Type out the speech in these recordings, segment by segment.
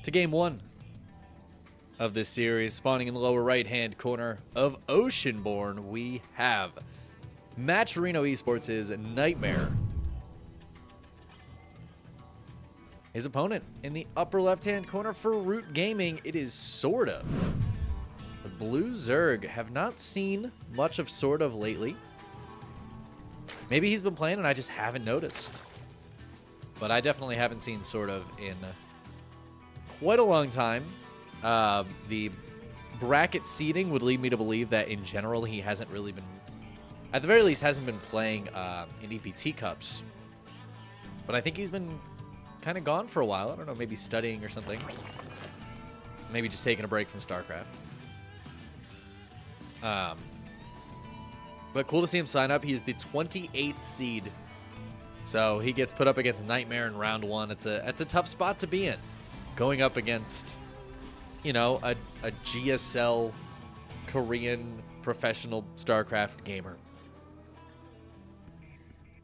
to game one of this series. Spawning in the lower right-hand corner of Oceanborn, we have Matcherino Esports' Nightmare. His opponent in the upper left-hand corner for Root Gaming, it is SortOf. The Blue Zerg have not seen much of SortOf lately. Maybe he's been playing and I just haven't noticed. But I definitely haven't seen SortOf in quite a long time. The bracket seeding would lead me to believe that in general he hasn't really been, at the very least, hasn't been playing in EPT Cups. But I think he's been kind of gone for a while. I don't know, maybe studying or something. Maybe just taking a break from Starcraft. But cool to see him sign up. He is the 28th seed. So he gets put up against Nightmare in round one. It's a tough spot to be in. Going up against, you know, a GSL Korean professional Starcraft gamer.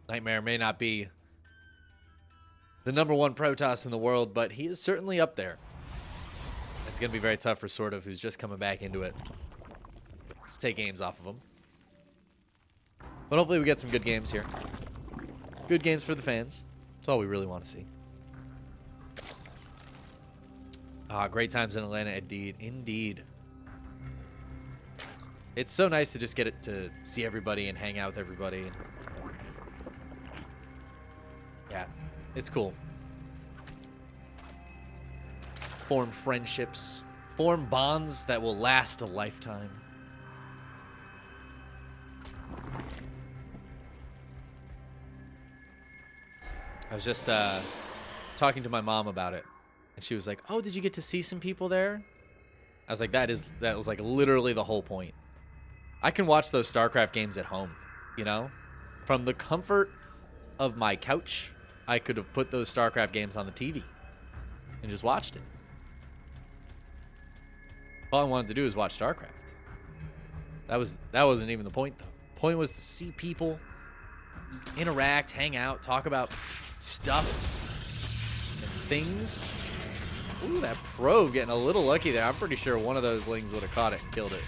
Nightmare may not be the #1 Protoss in the world, but he is certainly up there. It's going to be very tough for SortOf, who's just coming back into it. Take games off of him. But hopefully we get some good games here. Good games for the fans. That's all we really want to see. Great times in Atlanta, indeed. It's so nice to just get it to see everybody and hang out with everybody. Yeah, it's cool. Form friendships. Form bonds that will last a lifetime. I was just talking to my mom about it, and she was like, "Oh, did you get to see some people there?" I was like, "That was like literally the whole point. I can watch those StarCraft games at home, you know, from the comfort of my couch. I could have put those StarCraft games on the TV and just watched it. All I wanted to do was watch StarCraft. That wasn't even the point, though. The point was to see people interact, hang out, talk about stuff and things." Ooh, that probe getting a little lucky there. I'm pretty sure one of those lings would have caught it and killed it.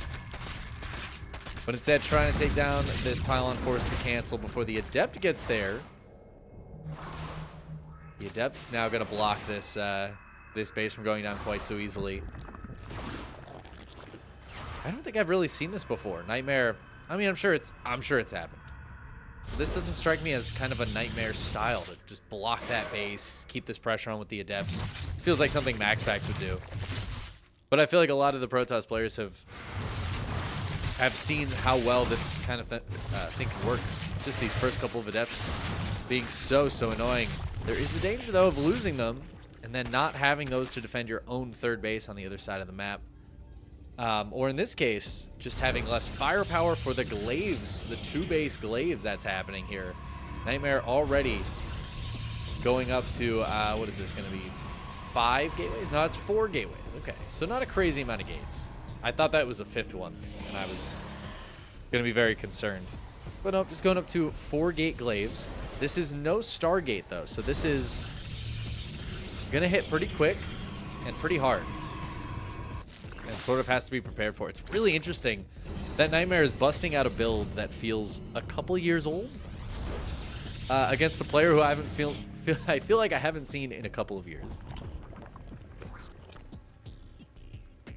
But instead, trying to take down this pylon, forced to cancel before the Adept gets there. The Adept's now going to block this this base from going down quite so easily. I don't think I've really seen this before. Nightmare. I mean, I'm sure it's happened. This doesn't strike me as kind of a Nightmare style to just block that base, keep this pressure on with the Adepts. It feels like something Max Packs would do. But I feel like a lot of the Protoss players have seen how well this kind of thing can work. Just these first couple of Adepts being so annoying. There is the danger, though, of losing them and then not having those to defend your own third base on the other side of the map. Or in this case, just having less firepower for the glaives, the 2-base glaives that's happening here. Nightmare already going up to, what is this going to be? 5 gateways? No, it's 4 gateways. Okay, so not a crazy amount of gates. I thought that was a 5th one, and I was going to be very concerned. But no, just going up to 4 gate glaives. This is no Stargate, though, so this is going to hit pretty quick and pretty hard. And SortOf has to be prepared for it. It's really interesting that Nightmare is busting out a build that feels a couple years old against a player who I feel like I haven't seen in a couple of years.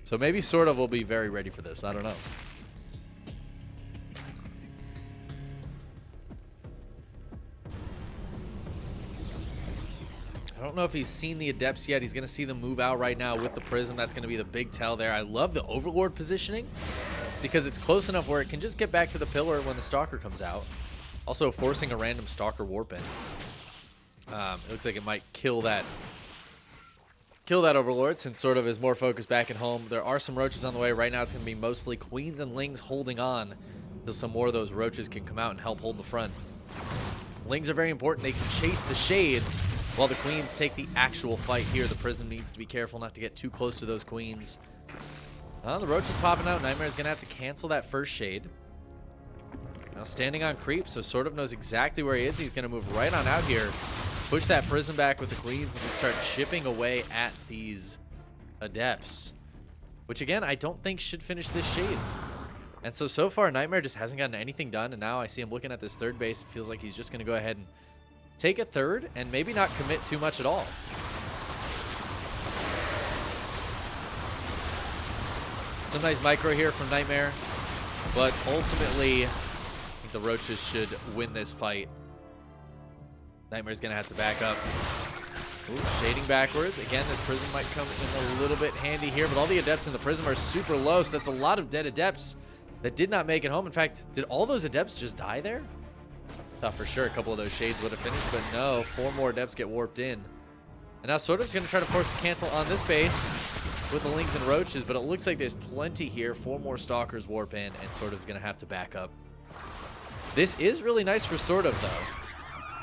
So maybe SortOf will be very ready for this. I don't know. I don't know if he's seen the Adepts yet. He's going to see them move out right now with the Prism. That's going to be the big tell there. I love the Overlord positioning because it's close enough where it can just get back to the pillar when the Stalker comes out. Also forcing a random Stalker warp in. It looks like it might kill that Overlord since SortOf is more focused back at home. There are some Roaches on the way. Right now it's going to be mostly Queens and Lings holding on until some more of those Roaches can come out and help hold the front. Lings are very important. They can chase the Shades while the Queens take the actual fight here. The Prism needs to be careful not to get too close to those Queens. The Roach is popping out. Nightmare's going to have to cancel that first Shade. Now standing on creep, so SortOf knows exactly where he is. He's going to move right on out here. Push that Prism back with the Queens and just start chipping away at these Adepts. Which, again, I don't think should finish this shade. And so far, Nightmare just hasn't gotten anything done. And now I see him looking at this third base. It feels like he's just going to go ahead and take a third and maybe not commit too much at all. Some nice micro here from Nightmare. But ultimately, I think the Roaches should win this fight. Nightmare's going to have to back up. Ooh, shading backwards. Again, this Prism might come in a little bit handy here, but all the Adepts in the Prism are super low, so that's a lot of dead Adepts that did not make it home. In fact, did all those Adepts just die there? Thought for sure a couple of those shades would have finished, but no. 4 more Adepts get warped in. And now SortOf's going to try to force the cancel on this base with the Lings and Roaches, but it looks like there's plenty here. 4 more Stalkers warp in, and SortOf's going to have to back up. This is really nice for SortOf, though,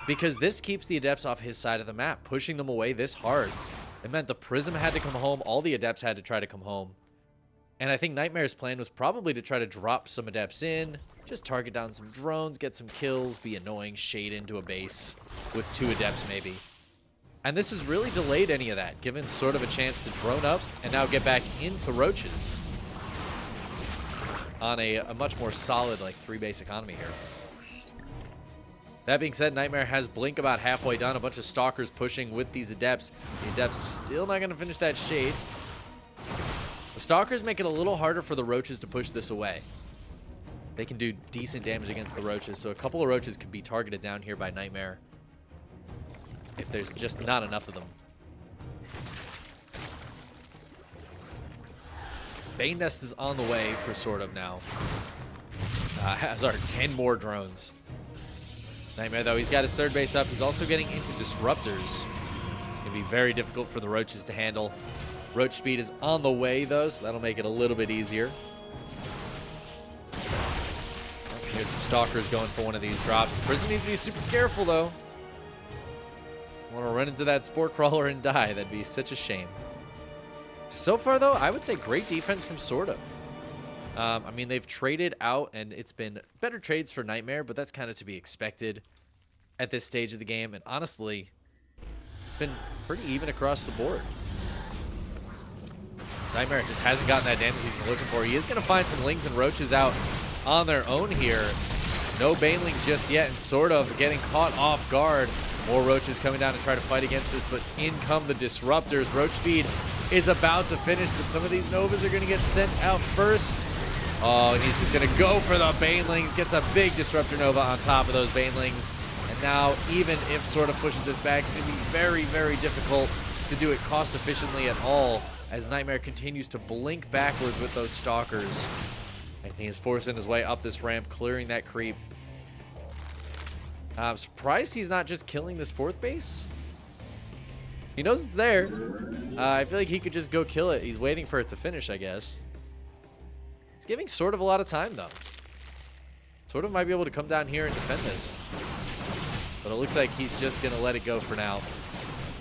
because this keeps the Adepts off his side of the map, pushing them away this hard. It meant the Prism had to come home. All the Adepts had to try to come home. And I think Nightmare's plan was probably to try to drop some Adepts in, just target down some drones, get some kills, be annoying, shade into a base with 2 Adepts maybe. And this has really delayed any of that, given SortOf a chance to drone up and now get back into Roaches on a much more solid, like, 3-base economy here. That being said, Nightmare has Blink about halfway done. A bunch of Stalkers pushing with these Adepts. The Adepts still not going to finish that shade. The Stalkers make it a little harder for the Roaches to push this away. They can do decent damage against the Roaches, so a couple of Roaches could be targeted down here by Nightmare if there's just not enough of them. Bane Nest is on the way for SortOf now. Has our 10 more drones. Nightmare, though, he's got his third base up. He's also getting into Disruptors. It'll be very difficult for the Roaches to handle. Roach speed is on the way, though, so that'll make it a little bit easier. Here's the Stalkers going for one of these drops. Prism needs to be super careful, though. Want to run into that Spore Crawler and die. That'd be such a shame. So far, though, I would say great defense from SortOf. I mean, they've traded out, and it's been better trades for Nightmare, but that's kind of to be expected at this stage of the game. And honestly, it's been pretty even across the board. Nightmare just hasn't gotten that damage he's been looking for. He is going to find some Lings and Roaches out on their own here. No Banelings just yet, and SortOf getting caught off guard. More Roaches coming down to try to fight against this, but in come the Disruptors. Roach speed is about to finish, but some of these Novas are going to get sent out first. Oh, and he's just going to go for the Banelings. Gets a big Disruptor Nova on top of those Banelings. And now, even if SortOf pushes this back, it's going to be very, very difficult to do it cost efficiently at all, as Nightmare continues to blink backwards with those Stalkers. And he is forcing his way up this ramp, clearing that creep. I'm surprised he's not just killing this 4th base. He knows it's there. I feel like he could just go kill it. He's waiting for it to finish, I guess. It's giving SortOf a lot of time, though. SortOf might be able to come down here and defend this. But it looks like he's just going to let it go for now.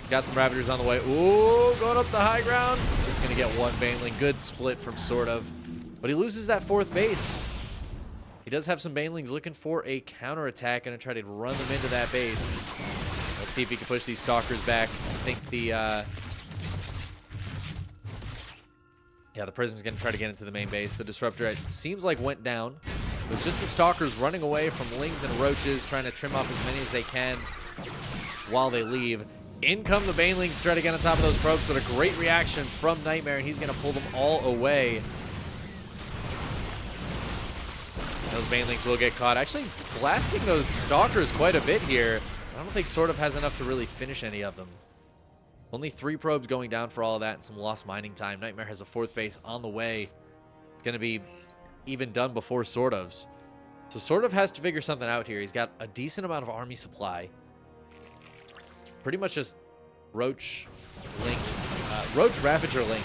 Got some Ravagers on the way. Ooh, going up the high ground. Just going to get one Baneling. Good split from SortOf. But he loses that 4th base. He does have some Banelings looking for a counterattack. Going to try to run them into that base. Let's see if he can push these Stalkers back. I think the the Prism's going to try to get into the main base. The Disruptor, it seems like, went down. It was just the Stalkers running away from Lings and Roaches, trying to trim off as many as they can while they leave. In come the Banelings to try to get on top of those probes, but a great reaction from Nightmare, and he's going to pull them all away. Those Banelings will get caught. Actually, blasting those Stalkers quite a bit here. I don't think SortOf has enough to really finish any of them. Only 3 probes going down for all of that and some lost mining time. Nightmare has a 4th base on the way. It's going to be even done before SortOf's. So SortOf has to figure something out here. He's got a decent amount of army supply. Pretty much just Roach, Link, Roach, Ravager, Link.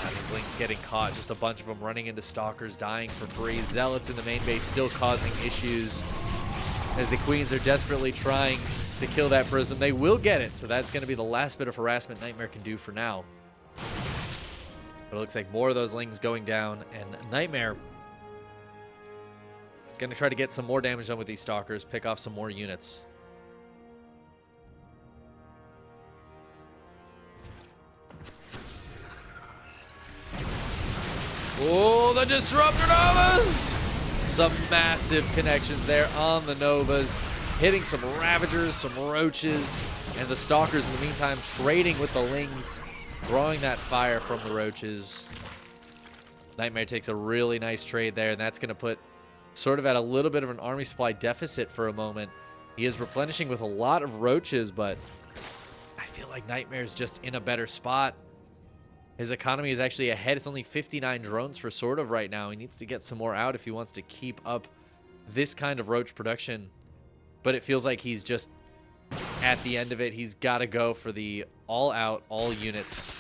These Links getting caught. Just a bunch of them running into Stalkers, dying for free. Zealots in the main base still causing issues as the Queens are desperately trying to kill that Prism. They will get it, so that's going to be the last bit of harassment Nightmare can do for now. But it looks like more of those Lings going down, and Nightmare is going to try to get some more damage done with these Stalkers, pick off some more units. Oh, the Disruptor Novas! Some massive connections there on the Novas. Hitting some Ravagers, some Roaches, and the Stalkers in the meantime trading with the Lings, drawing that fire from the Roaches. Nightmare takes a really nice trade there, and that's going to put sort of at a little bit of an army supply deficit for a moment. He is replenishing with a lot of Roaches, but I feel like Nightmare's just in a better spot. His economy is actually ahead. It's only 59 drones for SortOf right now. He needs to get some more out if he wants to keep up this kind of Roach production. But it feels like he's just at the end of it. He's got to go for the all-out, all units,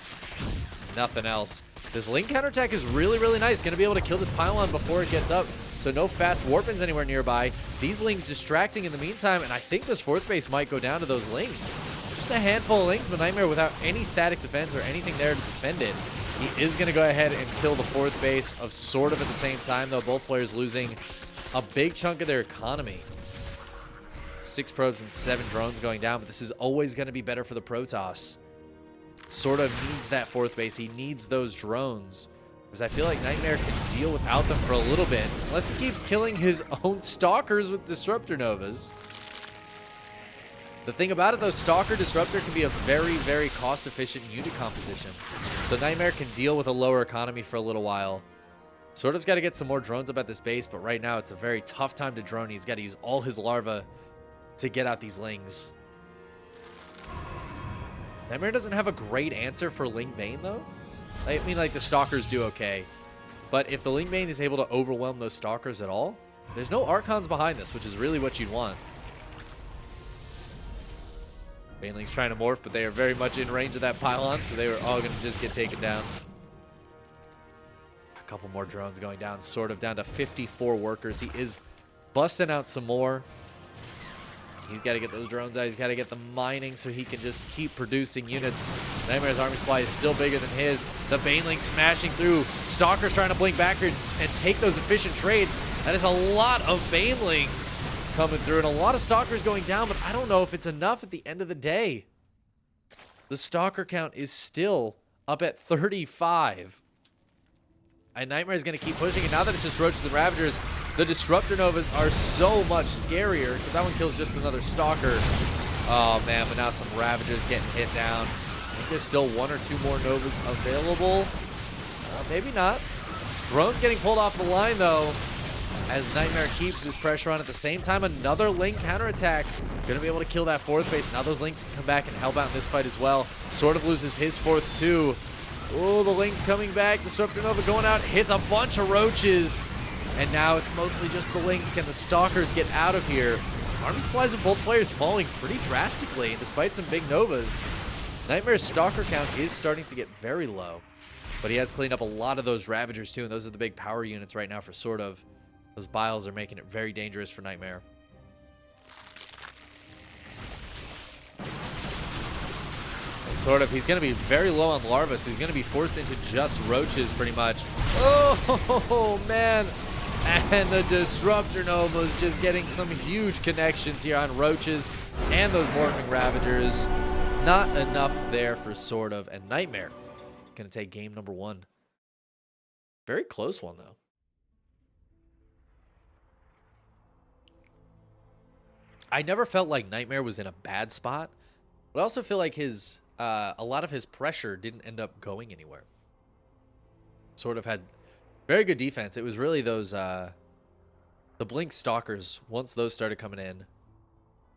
nothing else. This Ling counterattack is really, really nice. Going to be able to kill this pylon before it gets up. So no fast warpins anywhere nearby. These Lings distracting in the meantime, and I think this fourth base might go down to those Lings. Just a handful of Lings, but Nightmare without any static defense or anything there to defend it. He is going to go ahead and kill the fourth base of SortOf at the same time, though both players losing a big chunk of their economy. 6 probes and 7 drones going down, but this is always going to be better for the Protoss. SortOf needs that fourth base. He needs those drones, because I feel like Nightmare can deal without them for a little bit, unless he keeps killing his own Stalkers with Disruptor Novas. The thing about it, though, Stalker Disruptor can be a very, very cost-efficient unit composition. So Nightmare can deal with a lower economy for a little while. SortOf's got to get some more drones up at this base, but right now it's a very tough time to drone. He's got to use all his larvae to get out these Lings. Nightmare doesn't have a great answer for Ling Bane, though. I mean, like, the Stalkers do okay. But if the Ling Bane is able to overwhelm those Stalkers at all, there's no Archons behind this, which is really what you'd want. Baneling's trying to morph, but they are very much in range of that pylon, so they were all going to just get taken down. A couple more drones going down, SortOf down to 54 workers. He is busting out some more. He's got to get those drones out. He's got to get the mining so he can just keep producing units. Nightmare's army supply is still bigger than his. The Baneling smashing through. Stalker's trying to blink backwards and take those efficient trades. That is a lot of Banelings coming through and a lot of Stalkers going down, but I don't know if it's enough at the end of the day. The Stalker count is still up at 35. And Nightmare is going to keep pushing, and now that it's just Roaches and Ravagers, the Disruptor Novas are so much scarier. So that one kills just another Stalker. Oh, man, but now some Ravagers getting hit down. I think there's still 1 or 2 more Novas available. Maybe not. Drone's getting pulled off the line, though, as Nightmare keeps his pressure on. At the same time, another Ling counterattack. Going to be able to kill that fourth base. Now those Lings can come back and help out in this fight as well. SortOf loses his fourth, too. Oh, the Ling's coming back. Disruptor Nova going out, hits a bunch of Roaches. And now it's mostly just the Lings. Can the Stalkers get out of here? Army supplies of both players falling pretty drastically, despite some big Novas. Nightmare's Stalker count is starting to get very low. But he has cleaned up a lot of those Ravagers, too, and those are the big power units right now for SortOf. Those Biles are making it very dangerous for Nightmare. SortOf, he's going to be very low on larvae, so he's going to be forced into just Roaches pretty much. Oh, man. And the Disruptor Nova's just getting some huge connections here on Roaches and those Morphing Ravagers. Not enough there for SortOf, and Nightmare going to take game number 1. Very close one, though. I never felt like Nightmare was in a bad spot, but I also feel like his a lot of his pressure didn't end up going anywhere. SortOf had very good defense. It was really those the Blink Stalkers. Once those started coming in,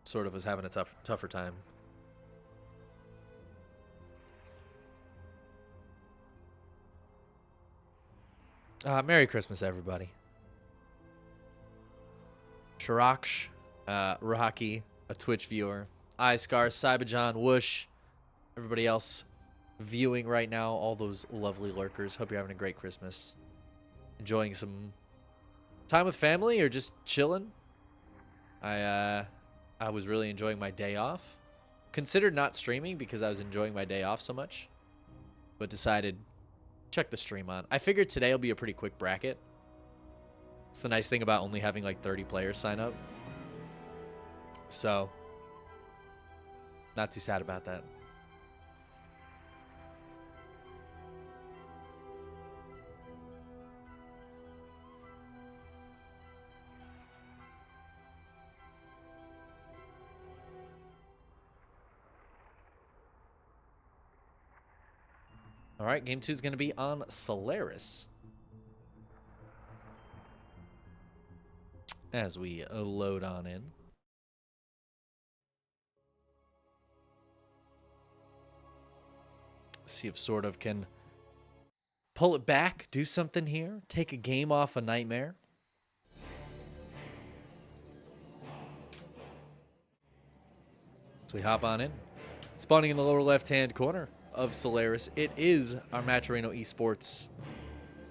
SortOf was having a tougher time. Merry Christmas, everybody. Shiraksh, Rahaki, a Twitch viewer, Iskar, Cyberjohn, Whoosh, everybody else viewing right now, all those lovely lurkers. Hope you're having a great Christmas. Enjoying some time with family or just chilling. I was really enjoying my day off. Considered not streaming because I was enjoying my day off so much, but decided check the stream on. I figured today will be a pretty quick bracket. It's the nice thing about only having like 30 players sign up. So, not too sad about that. All right, game 2 is going to be on Solaris. As we load on in. See if SortOf can pull it back, do something here, take a game off a Nightmare. So we hop on in. Spawning in the lower left-hand corner of Solaris, it is our Maturino Esports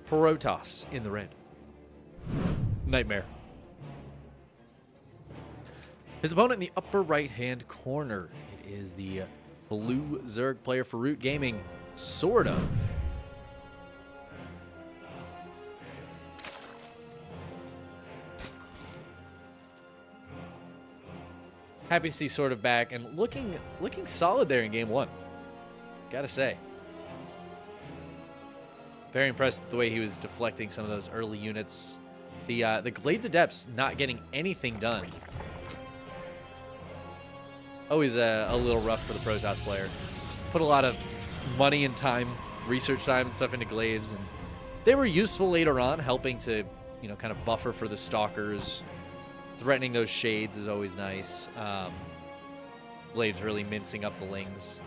Protoss in the red. Nightmare. His opponent in the upper right-hand corner, it is the blue Zerg player for Root Gaming, SortOf. Happy to see SortOf back and looking solid there in game 1. Gotta say. Very impressed with the way he was deflecting some of those early units. The Glaive Adepts not getting anything done. Always a little rough for the Protoss player. Put a lot of money and time, research time and stuff into Glaives, and they were useful later on, helping to, you know, kind of buffer for the Stalkers. Threatening those shades is always nice. Glaives really mincing up the Lings.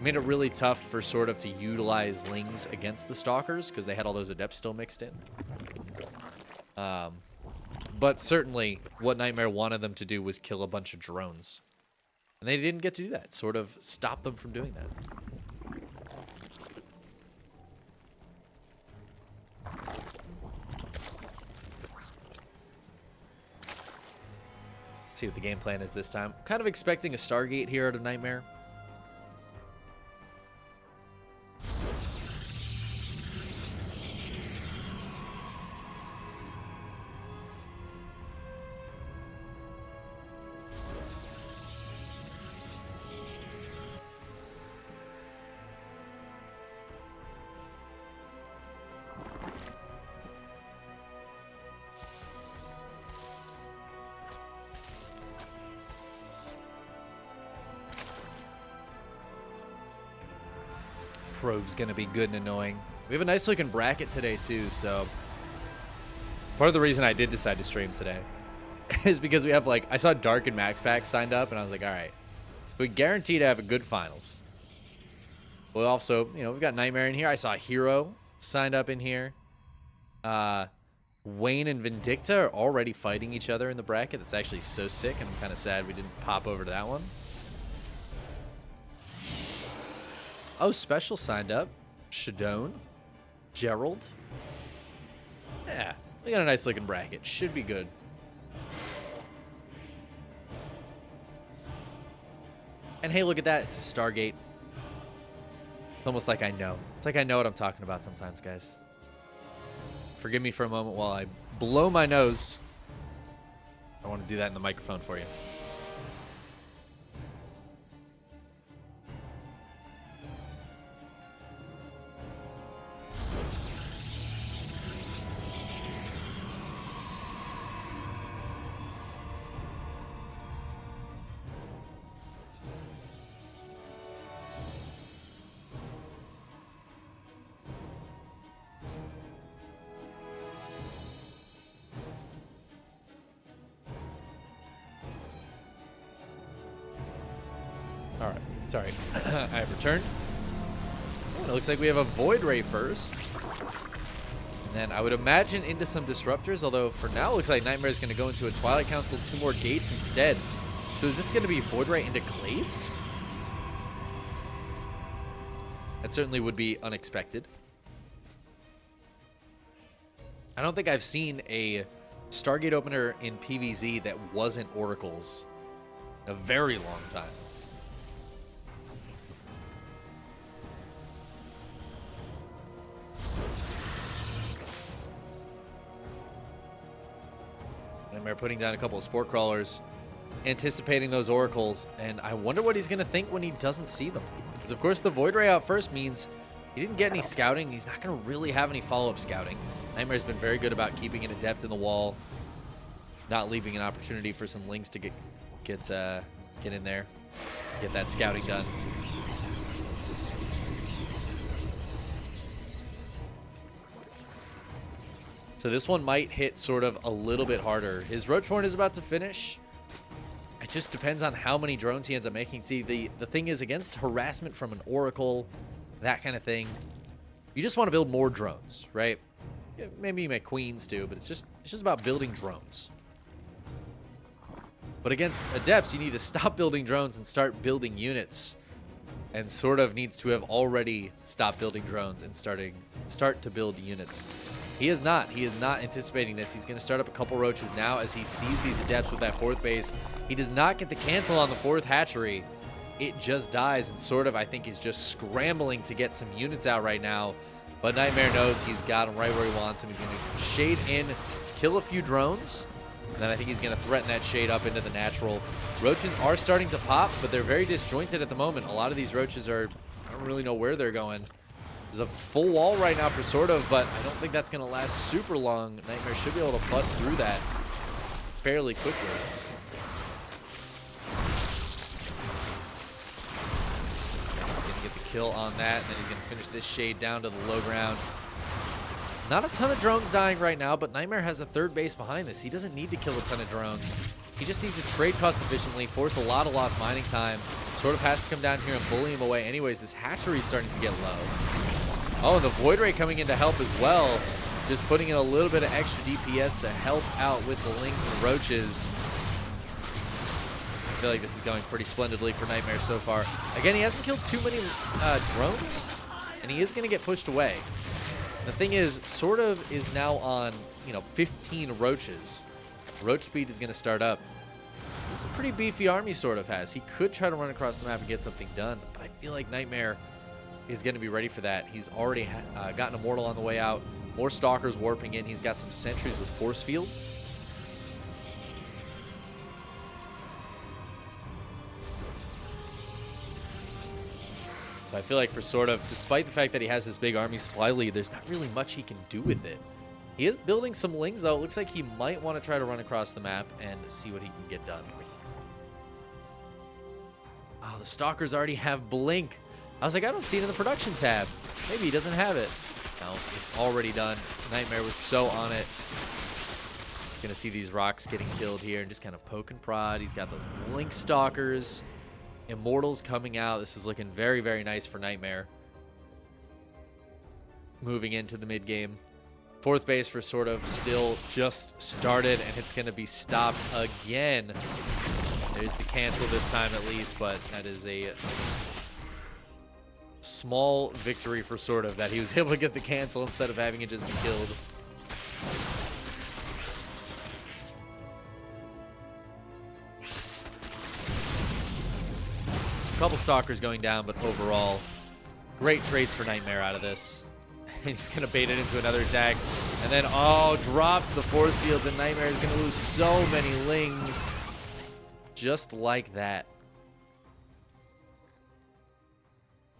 Made it really tough for SortOf to utilize Lings against the Stalkers because they had all those Adepts still mixed in. But certainly what Nightmare wanted them to do was kill a bunch of drones. And they didn't get to do that. SortOf stopped them from doing that. See what the game plan is this time. Kind of expecting a Stargate here out of Nightmare. Probe's gonna be good and annoying. We have a nice looking bracket today too, so part of the reason I did decide to stream today is because we have, like, I saw Dark and Max Pack signed up and I was like, all right, we guarantee to have a good finals. We also, you know, we've got Nightmare in here. I saw Hero signed up in here. Wayne and Vindicta are already fighting each other in the bracket. That's actually so sick, and I'm kind of sad we didn't pop over to that one. Oh, Special signed up. Shadone. Gerald. Yeah, we got a nice looking bracket. Should be good. And hey, look at that. It's a Stargate. It's almost like I know. It's like I know what I'm talking about sometimes, guys. Forgive me for a moment while I blow my nose. I want to do that in the microphone for you. All right, sorry. I have returned. Oh, it looks like we have a Void Ray first. And then I would imagine into some Disruptors, although for now it looks like Nightmare is going to go into a Twilight Council, 2 more gates instead. So is this going to be Void Ray into Glaives? That certainly would be unexpected. I don't think I've seen a Stargate opener in PvZ that wasn't Oracles in a very long time. Nightmare putting down a couple of Sport Crawlers, anticipating those Oracles, and I wonder what he's going to think when he doesn't see them. Because, of course, the Void Ray out first means he didn't get any scouting. He's not going to really have any follow-up scouting. Nightmare's been very good about keeping an Adept in the wall, not leaving an opportunity for some Lings to get in there, get that scouting done. So this one might hit sort of a little bit harder. His Roach Horn is about to finish. It just depends on how many drones he ends up making. See, the thing is, against harassment from an Oracle, that kind of thing, you just want to build more drones, right? Yeah, maybe you make queens too, but it's just about building drones. But against Adepts, you need to stop building drones and start building units. And SortOf needs to have already stopped building drones and start to build units. He is not. He is not anticipating this. He's going to start up a couple roaches now as he sees these Adepts with that 4th base. He does not get the cancel on the 4th hatchery. It just dies, and SortOf, I think, is just scrambling to get some units out right now. But Nightmare knows he's got him right where he wants him. He's going to shade in, kill a few drones, and then I think he's going to threaten that shade up into the natural. Roaches are starting to pop, but they're very disjointed at the moment. A lot of these roaches are, I don't really know where they're going. There's a full wall right now for SortOf, but I don't think that's going to last super long. Nightmare should be able to bust through that fairly quickly. He's going to get the kill on that, and then he's going to finish this shade down to the low ground. Not a ton of drones dying right now, but Nightmare has a 3rd base behind this. He doesn't need to kill a ton of drones. He just needs to trade cost efficiently, force a lot of lost mining time. SortOf has to come down here and bully him away. Anyways, this hatchery is starting to get low. Oh, and the Void Ray coming in to help as well. Just putting in a little bit of extra DPS to help out with the Lings and Roaches. I feel like this is going pretty splendidly for Nightmare so far. Again, he hasn't killed too many drones, and he is going to get pushed away. The thing is, SortOf is now on, 15 roaches. Roach speed is going to start up. This is a pretty beefy army SortOf has. He could try to run across the map and get something done, but I feel like Nightmare is going to be ready for that. He's already gotten Immortal on the way out. More Stalkers warping in. He's got some sentries with force fields. So I feel like for SortOf, despite the fact that he has this big army supply lead, there's not really much he can do with it. He is building some Lings, though. It looks like he might want to try to run across the map and see what he can get done. Oh, the Stalkers already have Blink. I was like, I don't see it in the production tab. Maybe he doesn't have it. No, it's already done. Nightmare was so on it. Gonna see these rocks getting killed here and just kind of poke and prod. He's got those Blink Stalkers. Immortals coming out. This is looking very, very nice for Nightmare. Moving into the mid game. 4th base for SortOf still just started, and it's going to be stopped again. There's the cancel this time at least, but that is a small victory for SortOf that he was able to get the cancel instead of having it just be killed. A couple Stalkers going down, but overall, great trades for Nightmare out of this. He's going to bait it into another attack. And then, drops the force field, and Nightmare is going to lose so many Lings. Just like that.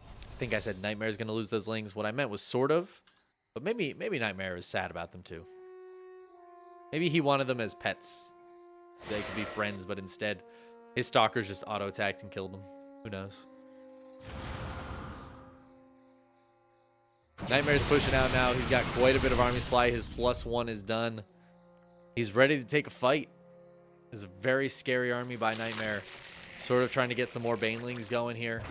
I think I said Nightmare is going to lose those Lings. What I meant was SortOf. But maybe Nightmare is sad about them too. Maybe he wanted them as pets. They could be friends, but instead, his Stalkers just auto-attacked and killed them. Who knows? Nightmare's pushing out now. He's got quite a bit of army supply. His +1 is done. He's ready to take a fight. This is a very scary army by Nightmare. SortOf trying to get some more Banelings going here.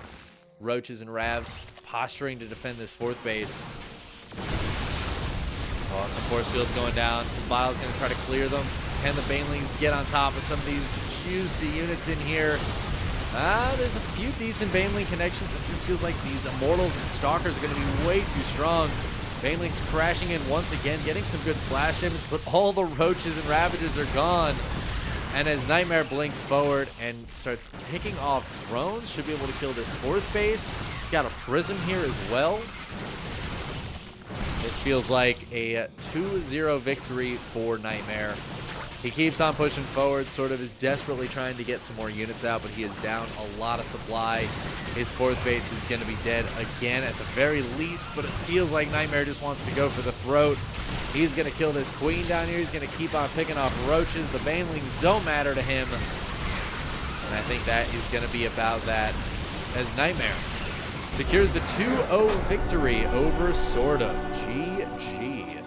Roaches and Ravs posturing to defend this 4th base. Oh, some force fields going down. Some Vile's going to try to clear them. Can the Banelings get on top of some of these juicy units in here? There's a few decent Baneling connections. It just feels like these Immortals and Stalkers are going to be way too strong. Banelings crashing in once again, getting some good splash damage, but all the Roaches and Ravagers are gone. And as Nightmare blinks forward and starts picking off drones, should be able to kill this 4th base. He's got a Prism here as well. This feels like a 2-0 victory for Nightmare. He keeps on pushing forward, SortOf is desperately trying to get some more units out, but he is down a lot of supply. His 4th base is going to be dead again at the very least, but it feels like Nightmare just wants to go for the throat. He's going to kill this Queen down here. He's going to keep on picking off Roaches. The Banelings don't matter to him. And I think that is going to be about that as Nightmare secures the 2-0 victory over SortOf. GG.